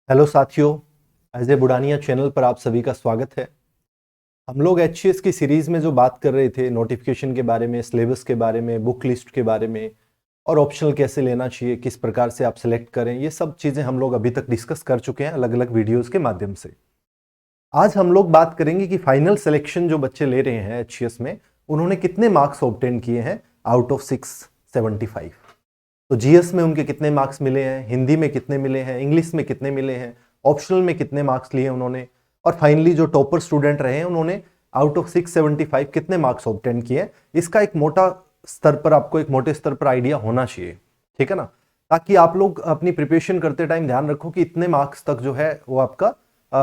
Hello साथियों, as a Budhania channel पर आप सभी का स्वागत है। हम लोग एचसीएस की सीरीज में जो बात कर रहे थे नोटिफिकेशन के बारे में, सिलेबस के बारे में, बुक लिस्ट के बारे में और ऑप्शनल कैसे लेना चाहिए, किस प्रकार से आप सेलेक्ट करें, ये सब चीज़ें हम लोग अभी तक डिस्कस कर चुके हैं अलग अलग वीडियोज़ के माध्यम से। आज हम लोग बात करेंगे कि फाइनल सिलेक्शन जो बच्चे ले रहे हैं एचसीएस में, उन्होंने कितने मार्क्स ऑब्टेन किए हैं आउट ऑफ 675। तो जीएस में उनके कितने मार्क्स मिले हैं, हिंदी में कितने मिले हैं, इंग्लिश में कितने मिले हैं, ऑप्शनल में कितने मार्क्स लिए उन्होंने, और फाइनली जो टॉपर स्टूडेंट रहे हैं उन्होंने आउट ऑफ 675 कितने मार्क्स ऑब्टेन किए। इसका एक मोटा स्तर पर, आपको एक मोटे स्तर पर आइडिया होना चाहिए, ठीक है ना, ताकि आप लोग अपनी प्रिपरेशन करते टाइम ध्यान रखो कि इतने मार्क्स तक जो है वो आपका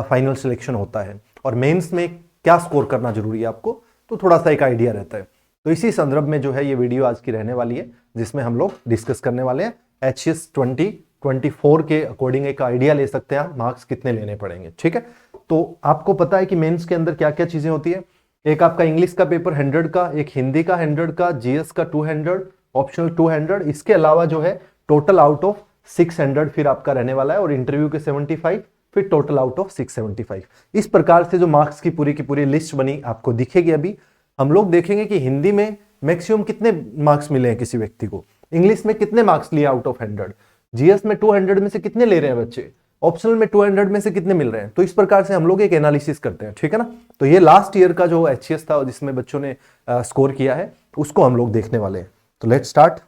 फाइनल सिलेक्शन होता है और मेंस में क्या स्कोर करना जरूरी है आपको, तो थोड़ा सा एक आइडिया रहता है। तो इसी संदर्भ में जो है ये वीडियो आज की रहने वाली है, जिसमें हम लोग डिस्कस करने वाले हैं एचसीएस 2024 के अकॉर्डिंग एक आइडिया ले सकते हैं आप मार्क्स कितने लेने पड़ेंगे, ठीक है। तो आपको पता है कि मेंस के अंदर क्या क्या चीजें होती है। एक आपका इंग्लिश का पेपर 100 का, एक हिंदी का 100 का, जीएस का 200, ऑप्शनल 200, इसके अलावा जो है टोटल आउट ऑफ 600 फिर आपका रहने वाला है, और इंटरव्यू के 75, फिर टोटल आउट ऑफ 675। इस प्रकार से जो मार्क्स की पूरी लिस्ट बनी आपको दिखेगी। अभी हम लोग देखेंगे कि हिंदी में मैक्सिमम कितने मार्क्स मिले हैं किसी व्यक्ति को, इंग्लिश में कितने मार्क्स लिए आउट ऑफ 100, जीएस में 200 में से कितने ले रहे हैं बच्चे, ऑप्शनल में 200 में से कितने मिल रहे हैं। तो इस प्रकार से हम लोग एक एनालिसिस करते हैं, ठीक है ना। तो ये लास्ट ईयर का जो एचसीएस था जिसमें बच्चों ने स्कोर किया है उसको हम लोग देखने वाले हैं। तो लेट्स स्टार्ट।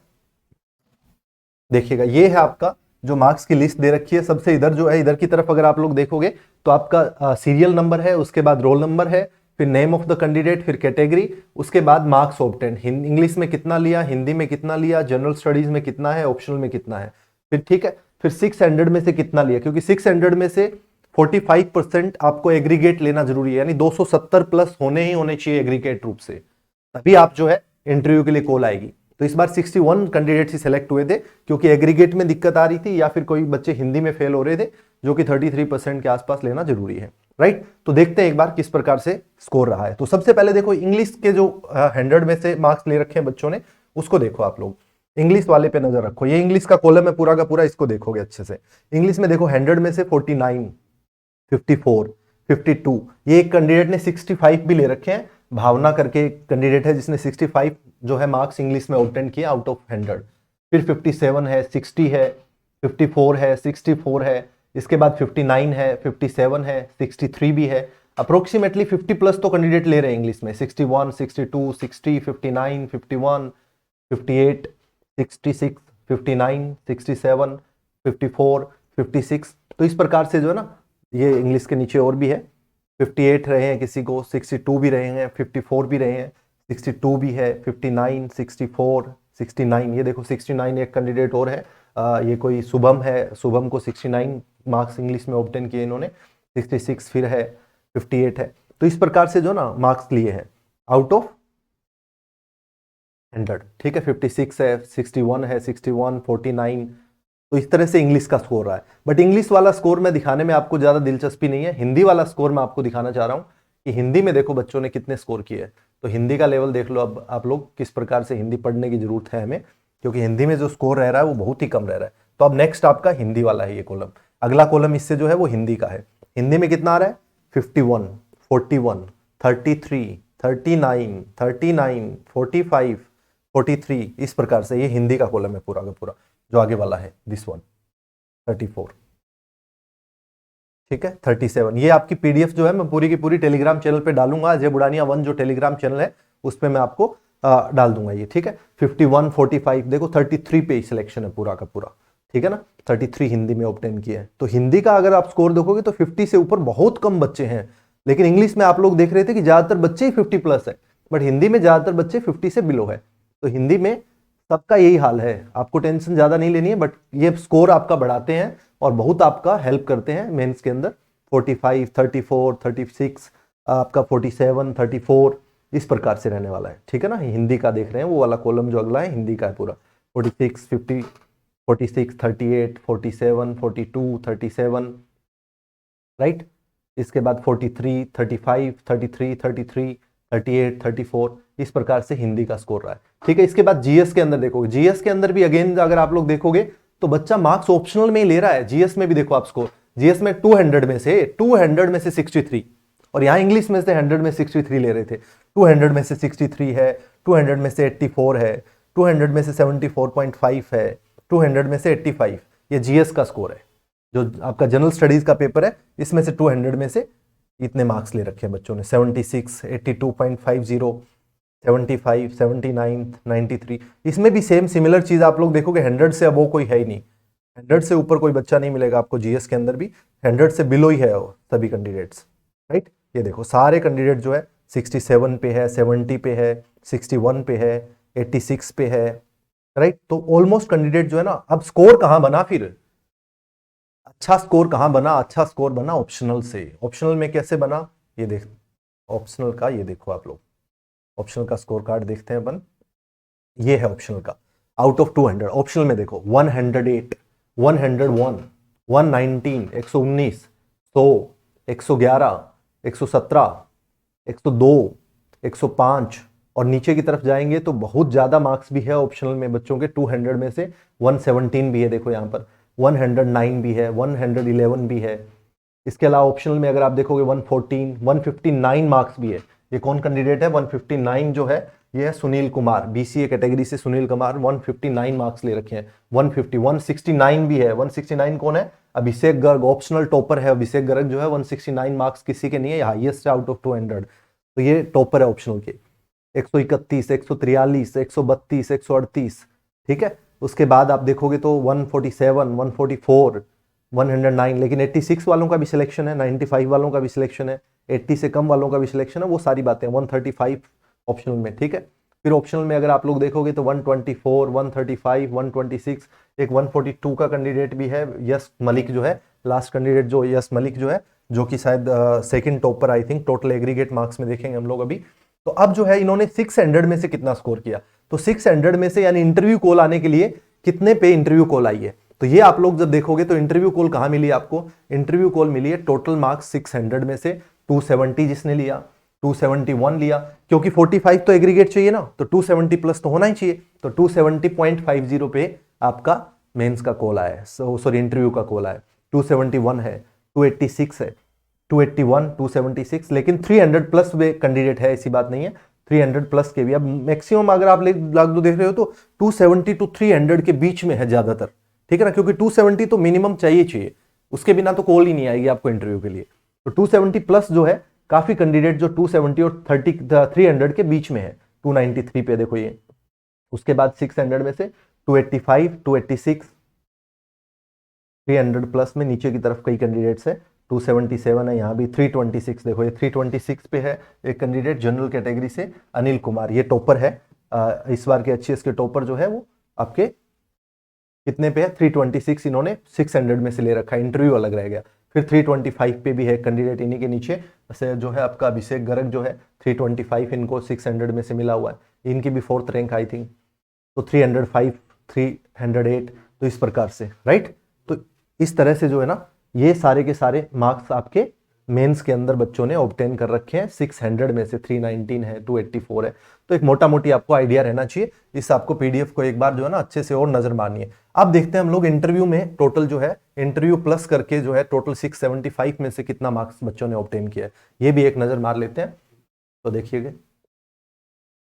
देखिएगा, ये है आपका जो मार्क्स की लिस्ट दे रखी है। सबसे इधर जो है, इधर की तरफ अगर आप लोग देखोगे तो आपका सीरियल नंबर है, उसके बाद रोल नंबर है, फिर नेम ऑफ द कैंडिडेट, फिर कैटेगरी, उसके बाद मार्क्स ऑब्टेन, इंग्लिश में कितना लिया, हिंदी में कितना लिया, जनरल स्टडीज में कितना है, ऑप्शनल में कितना है, फिर ठीक है, फिर 600 में से कितना लिया, क्योंकि 600 में से 45% आपको एग्रीगेट लेना जरूरी है, यानी 270 प्लस होने चाहिए एग्रीगेट रूप से, तभी आप जो है इंटरव्यू के लिए कॉल आएगी। तो इस बार 61 कैंडिडेट्स ही सिलेक्ट हुए थे, क्योंकि एग्रीगेट में दिक्कत आ रही थी या फिर कोई बच्चे हिंदी में फेल हो रहे थे, जो कि 33% के आसपास लेना जरूरी है, राइट। तो देखते हैं एक बार किस प्रकार से स्कोर रहा है। तो सबसे पहले देखो, इंग्लिश के जो 100 में से मार्क्स ले रखे हैं बच्चों ने, उसको देखो आप लोग, इंग्लिश वाले पे नजर रखो। ये इंग्लिश का कॉलम है पूरा का पूरा, इसको देखोगे अच्छे से। इंग्लिश में देखो 100 में से 49, 54, 52, ये एक कैंडिडेट ने 65 भी ले रखे हैं। भावना करके कैंडिडेट है जिसने 65 जो है मार्क्स इंग्लिश में ऑब्टेन किया आउट ऑफ 100। फिर 57 है, 60 है, 54 है, 64 है, इसके बाद 59 है, 57 है, 63 भी है। अप्रोक्सीमेटली 50 प्लस तो कैंडिडेट ले रहे हैं इंग्लिश में। 61, 62, 60, 59, 51, 58, 66, 59, 67, 54, 56। तो इस प्रकार से जो है ना, ये इंग्लिश के नीचे और भी है, 58 रहे हैं किसी को, 62 भी रहे हैं, 54 भी रहे हैं, 62 भी है, 59, 64, 69, ये देखो 69 एक कैंडिडेट और है, ये कोई शुभम है, शुभम को 69 मार्क्स इंग्लिश में ऑब्टेन किए इन्होंने, 66 फिर है, 58 है। तो इस प्रकार से जो ना मार्क्स लिए हैं आउट ऑफ 100, ठीक है। 56 है, 61 है, 61, 49। तो इस तरह से इंग्लिश का स्कोर रहा है। बट इंग्लिश वाला स्कोर में दिखाने में आपको ज्यादा दिलचस्पी नहीं है, हिंदी वाला स्कोर मैं आपको दिखाना चाह रहा हूं कि हिंदी में देखो बच्चों ने कितने स्कोर किए हैं। तो हिंदी का लेवल देख लो अब आप लोग, किस प्रकार से हिंदी पढ़ने की जरूरत है हमें, क्योंकि हिंदी में जो स्कोर रह रहा है वो बहुत ही कम रह रहा है। तो अब नेक्स्ट आपका हिंदी वाला है ये कॉलम, अगला कॉलम इससे जो है वो हिंदी का है। हिंदी में कितना आ रहा है, 51, 41, 33, 39, 39, 45, 43, इस प्रकार से ये हिंदी का कॉलम है पूरा का पूरा। जो आगे वाला है दिस वन 34, ठीक है, 37। ये आपकी पीडीएफ जो है मैं पूरी की पूरी टेलीग्राम चैनल पे डालूंगा, अजय बुढ़ानिया 1 जो टेलीग्राम चैनल है उस पे मैं आपको डाल दूंगा ये, ठीक है। 51, 45, देखो 33 पे सिलेक्शन है पूरा का पूरा, ठीक है ना। 33 हिंदी में ऑब्टेन किया है। तो हिंदी का अगर आप स्कोर देखोगे तो 50 से ऊपर बहुत कम बच्चे हैं, लेकिन इंग्लिश में आप लोग देख रहे थे कि ज्यादातर बच्चे ही 50 प्लस है, बट हिंदी में ज्यादातर बच्चे 50 से बिलो है। तो हिंदी में सबका यही हाल है, आपको टेंशन ज्यादा नहीं लेनी है, बट ये स्कोर आपका बढ़ाते हैं और बहुत आपका हेल्प करते हैं मेंस के अंदर। 45, 34, 36, आपका 47, 34, इस प्रकार से रहने वाला है, ठीक है ना। हिंदी का देख रहे हैं वो वाला कॉलम जो अगला है हिंदी का है पूरा, 46, 50, 46, 38, 47, 42, 37, राइट। इसके बाद 43, 35, 33, 33, 38, 34, इस प्रकार से हिंदी का स्कोर रहा है, ठीक है। इसके बाद जीएस के अंदर देखोगे, जीएस के अंदर भी अगेन अगर आप लोग देखोगे तो बच्चा मार्क्स ऑप्शनल में ही ले रहा है। जीएस में भी देखो आप स्कोर, जीएस में 200 में से 63, और यहाँ इंग्लिश में से 100 में 63 ले रहे थे। 200 में से 63 है, 200 में से 84 है, 200 में से 74.5 है, 200 में से 85। ये जीएस का स्कोर है, जो आपका जनरल स्टडीज का पेपर है, इसमें से 200 में से इतने मार्क्स ले रखे हैं बच्चों ने। 76, 82.50, 75, 79, 93। इसमें भी सेम सिमिलर चीज आप लोग देखोगे, 100 से अब वो कोई है ही नहीं, 100 से ऊपर कोई बच्चा नहीं मिलेगा आपको जीएस के अंदर भी, 100 से बिलो ही है वो सभी कैंडिडेट्स, राइट। ये देखो सारे कैंडिडेट जो है 67 पे है, 70 पे है, 61 पे है, 86 पे है, राइट। तो ऑलमोस्ट कैंडिडेट जो है ना, अब स्कोर कहां बना फिर, अच्छा स्कोर कहां बना, अच्छा स्कोर बना ऑप्शनल से। ऑप्शनल में कैसे बना, ये देख, ऑप्शनल का ये देखो आप लोग, ऑप्शनल का स्कोर कार्ड देखते हैं अपन। ये है ऑप्शनल का, आउट ऑफ 200 ऑप्शनल में देखो 108, 101, 119, 119, 100, 111, 117, 102, 105, और नीचे की तरफ जाएंगे तो बहुत ज्यादा मार्क्स भी है ऑप्शनल में बच्चों के। 200 में से 117 भी है, देखो यहाँ पर 109 भी है, 111 भी है। इसके अलावा ऑप्शनल में अगर आप देखोगे 114, 159 मार्क्स भी है। ये कौन कैंडिडेट है 159 जो है, ये है सुनील कुमार, बीसीए कैटेगरी से सुनील कुमार, 159 मार्क्स ले रखे हैं। 150, 169 भी है, 169 कौन है, अभिषेक गर्ग, ऑप्शनल टॉपर है अभिषेक गर्ग जो है। 169 मार्क्स किसी के नहीं है, हाईएस्ट आउट ऑफ 200, तो ये टॉपर है ऑप्शनल के। 131, 143, 132, 138, ठीक है। उसके बाद आप देखोगे तो 147, 144, 109, लेकिन 86 वालों का भी सिलेक्शन है, 95 वालों का भी सिलेक्शन है, 80 से कम वालों का भी सिलेक्शन है, वो सारी बातें। 135 ऑप्शनल में, ठीक है। फिर ऑप्शनल में अगर आप लोग देखोगे तो 124, 135, 126, एक 142 का कैंडिडेट भी है, यस मलिक जो है, लास्ट कैंडिडेट जो यस मलिक जो है, जो कि शायद second topper I think, total aggregate marks में देखेंगे हम लोग अभी। तो अब जो है इन्होंने 600 में से कितना स्कोर किया, तो 600 में से यानी इंटरव्यू कॉल आने के लिए कितने पे इंटरव्यू कॉल आई है, तो ये आप लोग जब देखोगे तो इंटरव्यू कॉल कहां मिली आपको, इंटरव्यू कॉल मिली है टोटल मार्क्स 600 में से 270 जिसने लिया, 271 लिया, क्योंकि 45 तो एग्रीगेट चाहिए ना, तो 270 प्लस तो होना ही चाहिए, तो 270.50 पे आपका मेंस का कॉल आया है, सॉरी इंटरव्यू का कॉल आया। 271 है, 286 है, 281, 276, लेकिन 300 प्लस वे कैंडिडेट है, ऐसी बात नहीं है, 300 प्लस के भी। अब मैक्सिमम अगर आप लाख दो देख रहे हो तो 270 टू 300 के बीच में है ज्यादातर, ठीक है ना, क्योंकि 270 तो मिनिमम चाहिए, उसके बिना तो कॉल ही नहीं आएगी आपको इंटरव्यू के लिए। तो 270 प्लस जो है, काफी कैंडिडेट जो 270 और 300 के बीच में है, 293 पे देखो ये। उसके बाद 600 में से 285, 286, 300 प्लस में नीचे की तरफ कई कैंडिडेट्स है, 277 है, यहाँ भी 326 देखो, ये 326 पे है एक कैंडिडेट जनरल कैटेगरी से अनिल कुमार, ये टॉपर है इस बार के एचसीएस के टॉपर जो है वो आपके कितने पे है, 326 इन्होंने 600 में से ले रखा है, इंटरव्यू अलग रह गया। फिर 325 पे भी है कैंडिडेट, इन्हीं के नीचे से जो है आपका अभिषेक गर्ग जो है 325 इनको 600 में से मिला हुआ है, इनकी भी 4th रैंक आई थिंक, तो 305, 308, तो इस प्रकार से, राइट। तो इस तरह से जो है ना, ये सारे के सारे मार्क्स आपके मेंस के अंदर बच्चों ने ऑब्टेन कर रखे हैं। 600 में से 319 है, 284 है, तो एक मोटा मोटी आपको आइडिया रहना चाहिए। इस आपको पीडीएफ को एक बार जो है ना अच्छे से और नजर मारनी है। अब देखते हैं हम लोग इंटरव्यू में टोटल जो है, इंटरव्यू प्लस करके जो है टोटल 675 में से कितना मार्क्स बच्चों ने ऑब्टेन किया है, ये भी एक नजर मार लेते हैं। तो देखिएगा,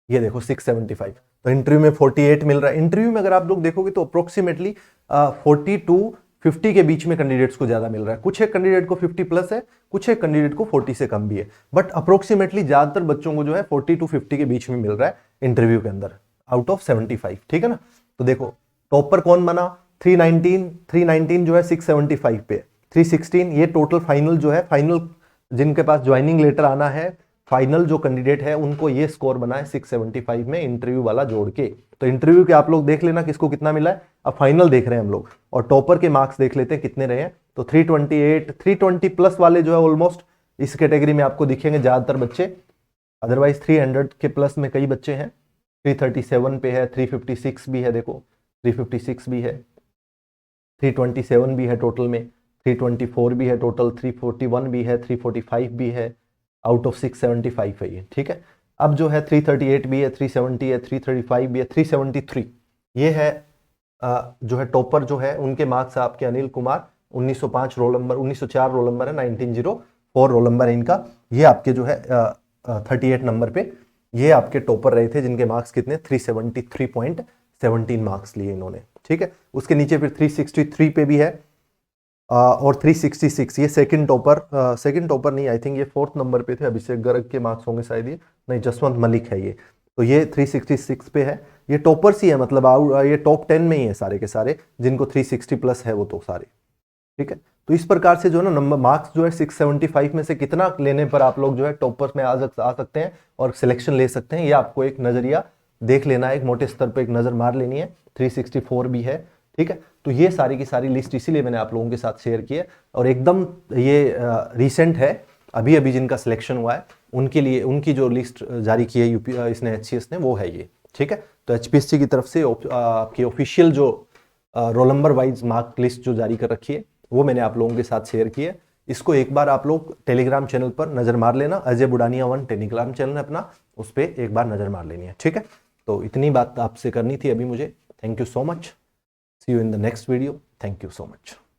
ये देखो 675, तो इंटरव्यू में 48 मिल रहा है। इंटरव्यू में अगर आप लोग देखोगे तो अप्रोक्सीमेटली 40 टू 50 के बीच में कैंडिडेट्स को ज्यादा मिल रहा है, कुछ एक कैंडिडेट को 50 प्लस है, कुछ एक कैंडिडेट को 40 से कम भी है, बट अप्रोक्सीमेटली ज्यादातर बच्चों को जो है 40 टू 50 के बीच में मिल रहा है इंटरव्यू के अंदर, आउट ऑफ 75, ठीक है ना। तो देखो टॉपर कौन बना, 319 जो है 675 पे, 316 ये टोटल फाइनल जो है, फाइनल जिनके पास ज्वाइनिंग लेटर आना है, फाइनल जो कैंडिडेट है उनको ये स्कोर बना है 675 में, इंटरव्यू वाला जोड़ के। तो इंटरव्यू के आप लोग देख लेना किसको कितना मिला है, अब फाइनल देख रहे हैं हम लोग, और टॉपर के मार्क्स देख लेते हैं कितने रहे हैं। तो 328, 320 प्लस वाले जो है ऑलमोस्ट इस कैटेगरी में आपको दिखेंगे ज्यादातर बच्चे, अदरवाइज 300 के प्लस में कई बच्चे हैं। 337 पे है, 356 भी है, देखो 356 भी है, 327 भी है टोटल में, 324 भी है टोटल, 341 भी है, 345 भी है, आउट ऑफ 675 है ये, ठीक है। अब जो है 338 भी है, 370 है, 335 भी है, 373 ये है जो है टॉपर जो है उनके मार्क्स आपके Anil Kumar 1905 roll number, 1904 roll number है, 1904 रोल नंबर है इनका। ये आपके जो है 38 नंबर पे ये आपके टॉपर रहे थे, जिनके मार्क्स कितने 373.17 मार्क्स लिए इन्होंने। ठीक है, उसके नीचे फिर 363 पे भी है और 366 ये सेकंड टॉपर नहीं, आई थिंक ये 4th नंबर पे थे, अभिषेक गर्ग के मार्क्स होंगे शायद, ये नहीं, जसवंत मलिक है ये, तो ये 366 पे है। ये टॉपर्स ही है, मतलब ये टॉप 10 में ही है सारे के सारे, जिनको 360 प्लस है वो तो सारे। ठीक है, तो इस प्रकार से जो है ना नंबर मार्क्स जो है 675 में से कितना लेने पर आप लोग जो है टॉपर्स में आ सकते हैं और सिलेक्शन ले सकते हैं, ये आपको एक नजरिया देख लेना है, एक मोटे स्तर पर एक नजर मार लेनी है। 364 भी है। ठीक है, तो ये सारी की सारी लिस्ट इसीलिए मैंने आप लोगों के साथ शेयर की है, और एकदम ये रिसेंट है, अभी अभी जिनका सिलेक्शन हुआ है उनके लिए, उनकी जो लिस्ट जारी की है यूपी इसने एचसीएस ने, वो है ये। ठीक है, तो एचपीएससी की तरफ से आपकी ऑफिशियल जो roll number wise mark list जो जारी कर रखी है वो मैंने आप लोगों के साथ शेयर की है। इसको एक बार आप लोग टेलीग्राम चैनल पर नजर मार लेना, अजय बुडानिया 1 टेलीग्राम चैनल है अपना, उस पर एक बार नजर मार लेनी है। ठीक है, तो इतनी बात आपसे करनी थी अभी मुझे। Thank you so much, see you in the next video, thank you so much.